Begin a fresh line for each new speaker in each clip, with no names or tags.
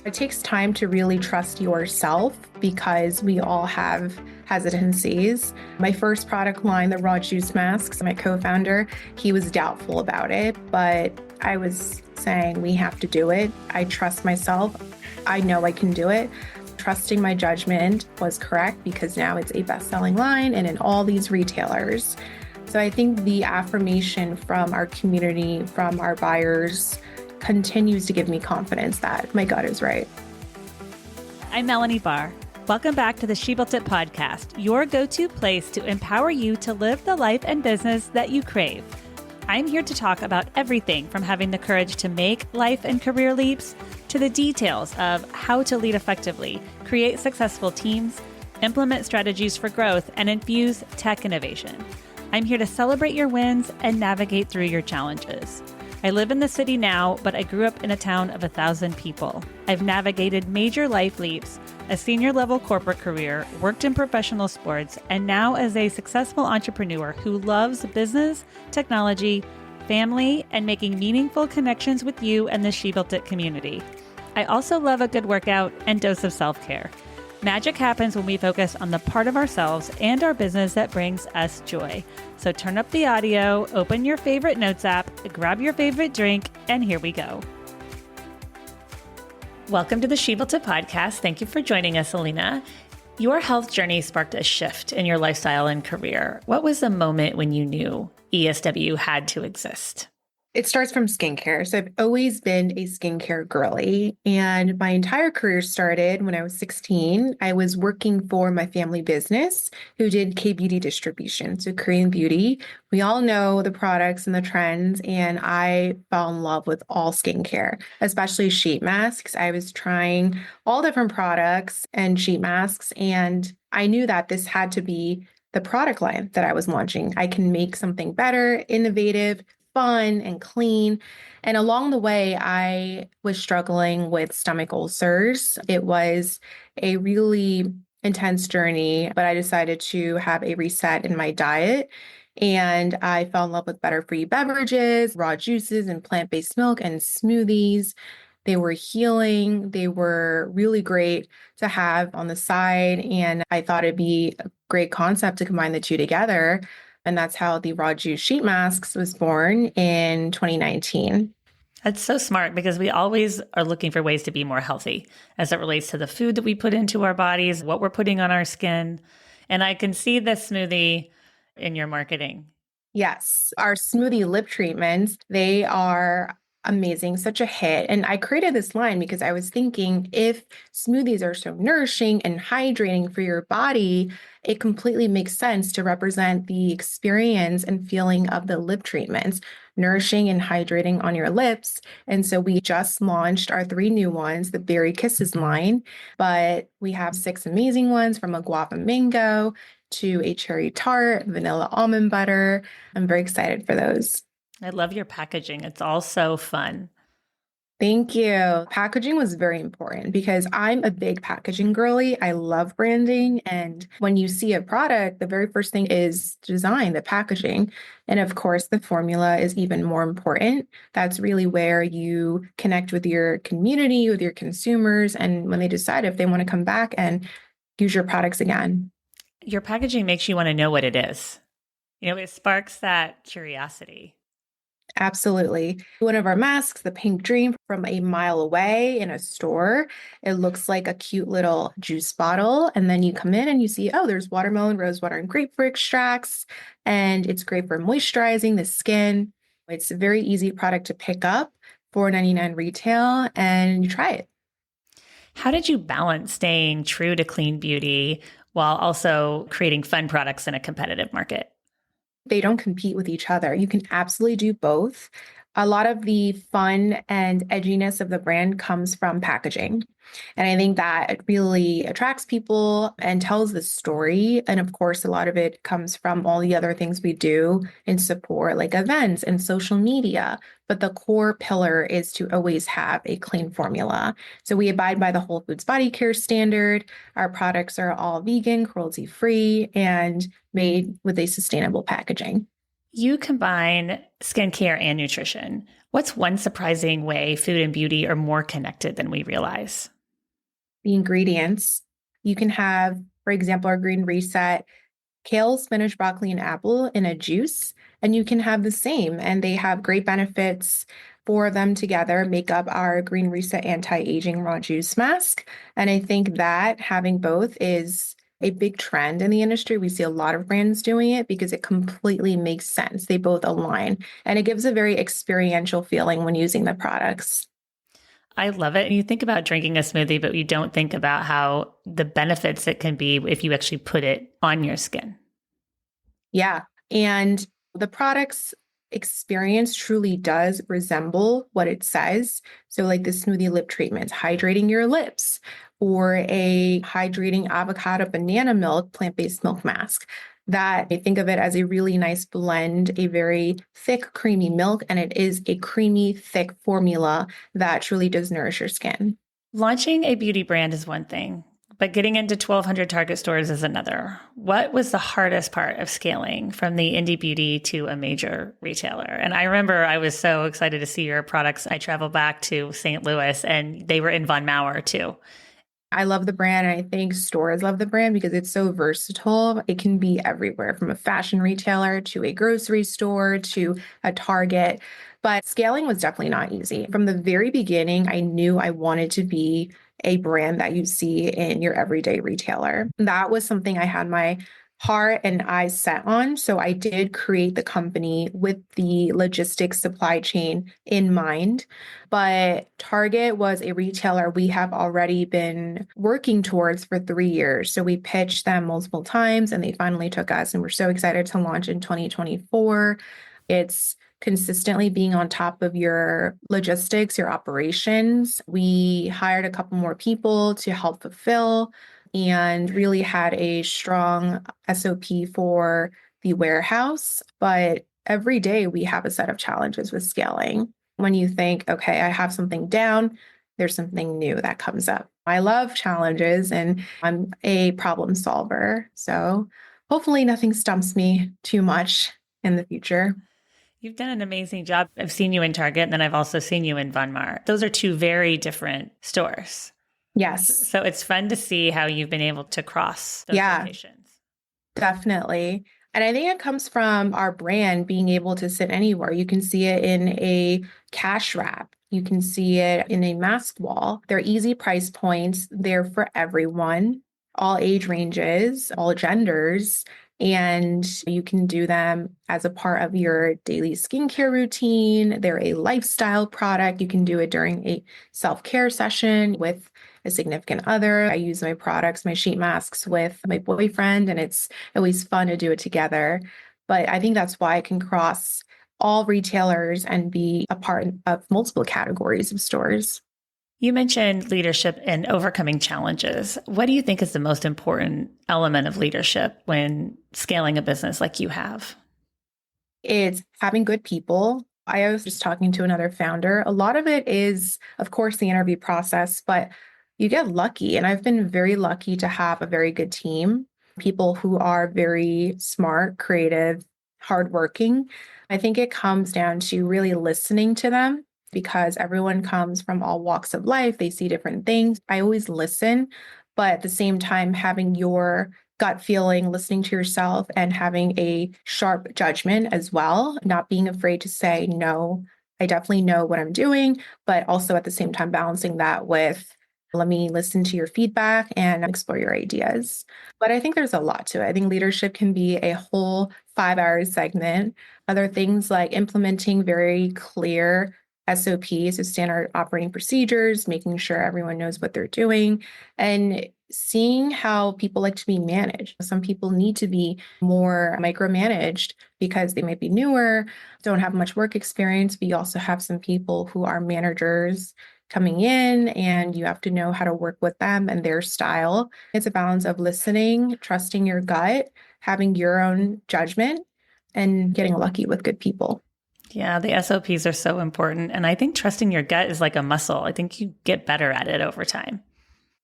It takes time to really trust yourself because we all have hesitancies. My first product line, the raw juice masks, my co-founder, he was doubtful about it, but I was saying we have to do it. I trust myself. I know I can do it. Trusting my judgment was correct because now it's a best-selling line and in all these retailers. So I think the affirmation from our community, from our buyers, continues to give me confidence that my gut is right.
I'm Melanie Barr. Welcome back to the She Built It podcast, your go-to place to empower you to live the life and business that you crave. I'm here to talk about everything from having the courage to make life and career leaps to the details of how to lead effectively, create successful teams, implement strategies for growth, and infuse tech innovation. I'm here to celebrate your wins and navigate through your challenges. I live in the city now, but I grew up in a town of 1,000 people. I've navigated major life leaps, a senior level corporate career, worked in professional sports, and now as a successful entrepreneur who loves business, technology, family, and making meaningful connections with you and the She Built It community. I also love a good workout and dose of self-care. Magic happens when we focus on the part of ourselves and our business that brings us joy. So turn up the audio, open your favorite notes app, grab your favorite drink, and here we go. Welcome to the She Built It podcast. Thank you for joining us, Elina. Your health journey sparked a shift in your lifestyle and career. What was the moment when you knew ESW had to exist?
It starts from skincare. So I've always been a skincare girly, and my entire career started when I was 16. I was working for my family business who did K-beauty distribution, so Korean beauty. We all know the products and the trends, and I fell in love with all skincare, especially sheet masks. I was trying all different products and sheet masks, and I knew that this had to be the product line that I was launching. I can make something better, innovative, fun and clean. And along the way, I was struggling with stomach ulcers. It was a really intense journey, but I decided to have a reset in my diet. And I fell in love with better for you beverages, raw juices and plant-based milk and smoothies. They were healing. They were really great to have on the side. And I thought it'd be a great concept to combine the two together. And that's how the raw juice sheet masks was born in 2019.
That's so smart because we always are looking for ways to be more healthy as it relates to the food that we put into our bodies, what we're putting on our skin. And I can see the smoothie in your marketing.
Yes, our smoothie lip treatments, they are amazing, such a hit. And I created this line because I was thinking if smoothies are so nourishing and hydrating for your body, it completely makes sense to represent the experience and feeling of the lip treatments, nourishing and hydrating on your lips. And so we just launched our 3 new ones, the Berry Kisses line, but we have 6 amazing ones from a guava mango to a cherry tart, vanilla almond butter. I'm very excited for those.
I love your packaging. It's all so fun.
Thank you. Packaging was very important because I'm a big packaging girly. I love branding. And when you see a product, the very first thing is design, the packaging. And of course, the formula is even more important. That's really where you connect with your community, with your consumers, and when they decide if they want to come back and use your products again.
Your packaging makes you want to know what it is. It sparks that curiosity.
Absolutely. One of our masks, the Pink Dream, from a mile away in a store, it looks like a cute little juice bottle. And then you come in and you see, oh, there's watermelon, rosewater, and grapefruit extracts. And it's great for moisturizing the skin. It's a very easy product to pick up, $4.99 retail, and you try it.
How did you balance staying true to clean beauty while also creating fun products in a competitive market?
They don't compete with each other. You can absolutely do both. A lot of the fun and edginess of the brand comes from packaging. And I think that it really attracts people and tells the story. And of course, a lot of it comes from all the other things we do in support, like events and social media. But the core pillar is to always have a clean formula. So we abide by the Whole Foods body care standard. Our products are all vegan, cruelty-free, and made with a sustainable packaging.
You combine skincare and nutrition. What's one surprising way food and beauty are more connected than we realize?
the ingredients, you can have, for example, our green reset, kale, spinach, broccoli, and apple in a juice, and you can have the same. And they have great benefits. Four of them together make up our Green Reset Anti-Aging Raw Juice Mask. And I think that having both is a big trend in the industry. We see a lot of brands doing it because it completely makes sense. They both align, and it gives a very experiential feeling when using the products.
I love it. And you think about drinking a smoothie, but you don't think about how the benefits it can be if you actually put it on your skin.
Yeah. And the product's experience truly does resemble what it says. So, like the smoothie lip treatments, hydrating your lips, or a hydrating avocado banana milk plant-based milk mask. That I think of it as a really nice blend, a very thick, creamy milk, and it is a creamy, thick formula that truly does nourish your skin.
Launching a beauty brand is one thing, but getting into 1,200 Target stores is another. What was the hardest part of scaling from the indie beauty to a major retailer? And I remember I was so excited to see your products. I traveled back to St. Louis and they were in Von Mauer too.
I love the brand, and I think stores love the brand because it's so versatile. It can be everywhere from a fashion retailer to a grocery store to a Target. But scaling was definitely not easy. From the very beginning, I knew I wanted to be a brand that you see in your everyday retailer. That was something I had my heart and eyes set on. So I did create the company with the logistics supply chain in mind. But Target was a retailer we have already been working towards for 3 years. So we pitched them multiple times and they finally took us, and we're so excited to launch in 2024. It's consistently being on top of your logistics, your operations. We hired a couple more people to help fulfill and really had a strong SOP for the warehouse. But every day we have a set of challenges with scaling. When you think, okay, I have something down, there's something new that comes up. I love challenges and I'm a problem solver. So hopefully nothing stumps me too much in the future.
You've done an amazing job. I've seen you in Target and then I've also seen you in Von Maur. Those are two very different stores.
Yes.
So it's fun to see how you've been able to cross those locations.
Definitely. And I think it comes from our brand being able to sit anywhere. You can see it in a cash wrap. You can see it in a mask wall. They're easy price points. They're for everyone, all age ranges, all genders. And you can do them as a part of your daily skincare routine. They're a lifestyle product. You can do it during a self-care session with a significant other. I use my products, my sheet masks with my boyfriend, and it's always fun to do it together. But I think that's why it can cross all retailers and be a part of multiple categories of stores.
You mentioned leadership and overcoming challenges. What do you think is the most important element of leadership when scaling a business like you have?
It's having good people. I was just talking to another founder. A lot of it is, of course, the interview process, but you get lucky. And I've been very lucky to have a very good team, people who are very smart, creative, hardworking. I think it comes down to really listening to them because everyone comes from all walks of life. They see different things. I always listen, but at the same time, having your gut feeling, listening to yourself, and having a sharp judgment as well, not being afraid to say, no, I definitely know what I'm doing, but also at the same time, balancing that with, let me listen to your feedback and explore your ideas. But I think there's a lot to it. I think leadership can be a whole 5 hour segment. Other things like implementing very clear SOPs, so standard operating procedures, making sure everyone knows what they're doing, and seeing how people like to be managed. Some people need to be more micromanaged because they might be newer, don't have much work experience. But you also have some people who are managers coming in, and you have to know how to work with them and their style. It's a balance of listening, trusting your gut, having your own judgment, and getting lucky with good people.
Yeah, the SOPs are so important. And I think trusting your gut is like a muscle. I think you get better at it over time.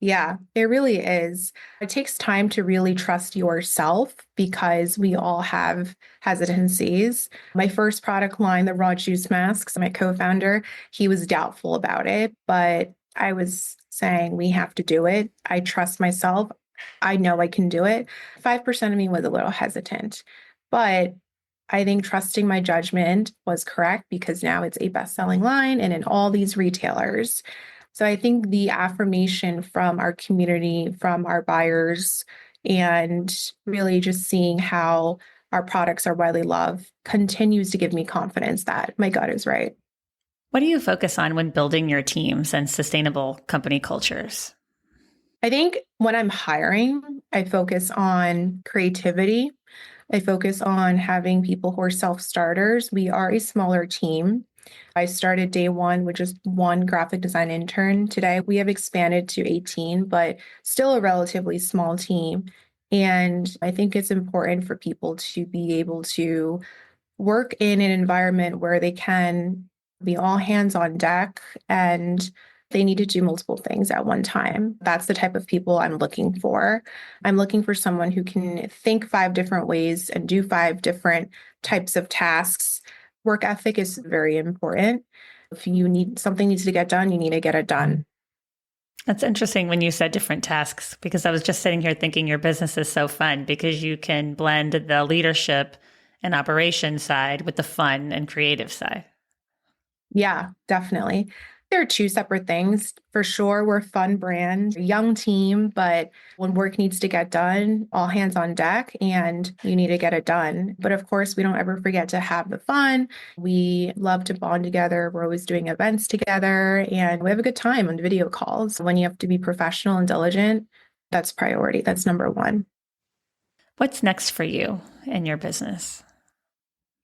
Yeah, it really is. It takes time to really trust yourself because we all have hesitancies. My first product line, the raw juice masks, my co-founder, he was doubtful about it, but I was saying, we have to do it. I trust myself. I know I can do it. 5% of me was a little hesitant, but I think trusting my judgment was correct because now it's a best-selling line and in all these retailers. So I think the affirmation from our community, from our buyers, and really just seeing how our products are widely loved continues to give me confidence that my gut is right.
What do you focus on when building your teams and sustainable company cultures?
I think when I'm hiring, I focus on creativity. I focus on having people who are self-starters. We are a smaller team. I started day one with just one graphic design intern. Today, we have expanded to 18, but still a relatively small team. And I think it's important for people to be able to work in an environment where they can be all hands on deck and they need to do multiple things at one time. That's the type of people I'm looking for. I'm looking for someone who can think 5 different ways and do 5 different types of tasks. Work ethic is very important. If you need something needs to get done, you need to get it done.
That's interesting when you said different tasks, because I was just sitting here thinking your business is so fun because you can blend the leadership and operation side with the fun and creative side.
Yeah, definitely. There are 2 separate things. For sure, we're a fun brand, a young team, but when work needs to get done, all hands on deck and you need to get it done. But of course, we don't ever forget to have the fun. We love to bond together. We're always doing events together and we have a good time on video calls. When you have to be professional and diligent, that's priority. That's number one.
What's next for you and your business?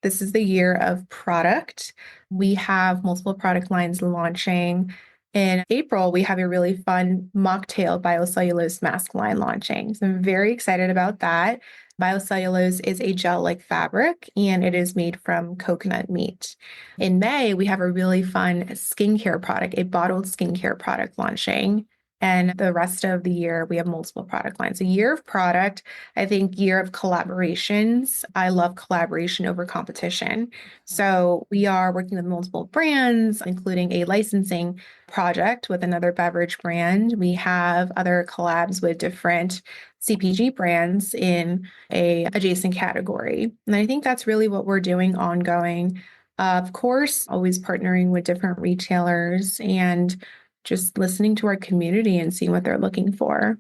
This is the year of product. We have multiple product lines launching. In April, we have a really fun mocktail biocellulose mask line launching. So I'm very excited about that. Biocellulose is a gel-like fabric and it is made from coconut meat. In May, we have a really fun skincare product, a bottled skincare product launching. And the rest of the year, we have multiple product lines. A year of product, I think year of collaborations. I love collaboration over competition. So we are working with multiple brands, including a licensing project with another beverage brand. We have other collabs with different CPG brands in a adjacent category. And I think that's really what we're doing ongoing. Of course, always partnering with different retailers and just listening to our community and seeing what they're looking for.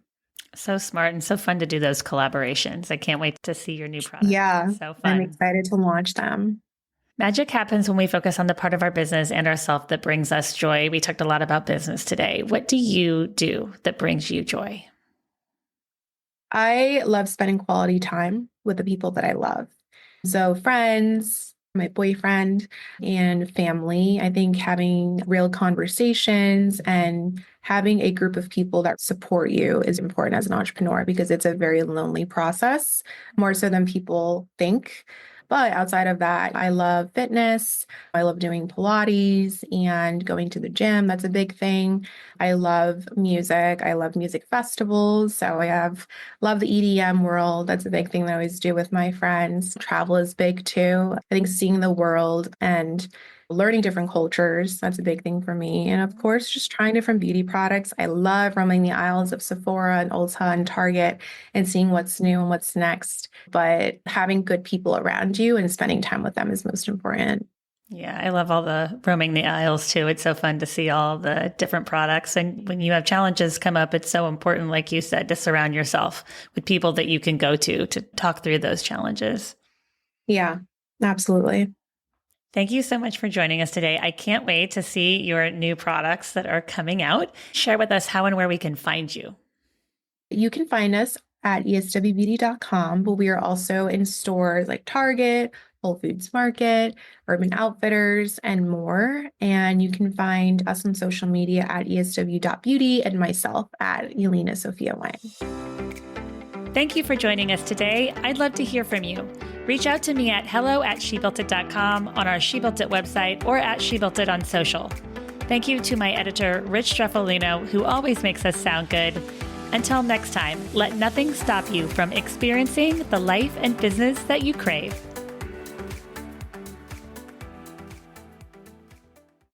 So smart and so fun to do those collaborations. I can't wait to see your new products.
Yeah,
It's so
I'm
fun.
excited to launch them.
Magic happens when we focus on the part of our business and ourself that brings us joy. We talked a lot about business today. What do you do that brings you joy?
I love spending quality time with the people that I love. So friends, my boyfriend, and family. I think having real conversations and having a group of people that support you is important as an entrepreneur because it's a very lonely process, more so than people think. But outside of that, I love fitness. I love doing Pilates and going to the gym. That's a big thing. I love music. I love music festivals. So love the EDM world. That's a big thing that I always do with my friends. Travel is big too. I think seeing the world and learning different cultures, that's a big thing for me. And of course, just trying different beauty products. I love roaming the aisles of Sephora and Ulta and Target and seeing what's new and what's next. But having good people around you and spending time with them is most important.
Yeah, I love all the roaming the aisles too. It's so fun to see all the different products. And when you have challenges come up, it's so important, like you said, to surround yourself with people that you can go to talk through those challenges.
Yeah, absolutely.
Thank you so much for joining us today. I can't wait to see your new products that are coming out. Share with us how and where we can find you.
You can find us at eswbeauty.com, but we are also in stores like Target, Whole Foods Market, Urban Outfitters, and more. And you can find us on social media at esw.beauty and myself at Elina Sofia Wang.
Thank you for joining us today. I'd love to hear from you. Reach out to me at hello@shebuiltit.com on our She Built It website or at She Built It on social. Thank you to my editor, Rich Streffolino, who always makes us sound good. Until next time, let nothing stop you from experiencing the life and business that you crave.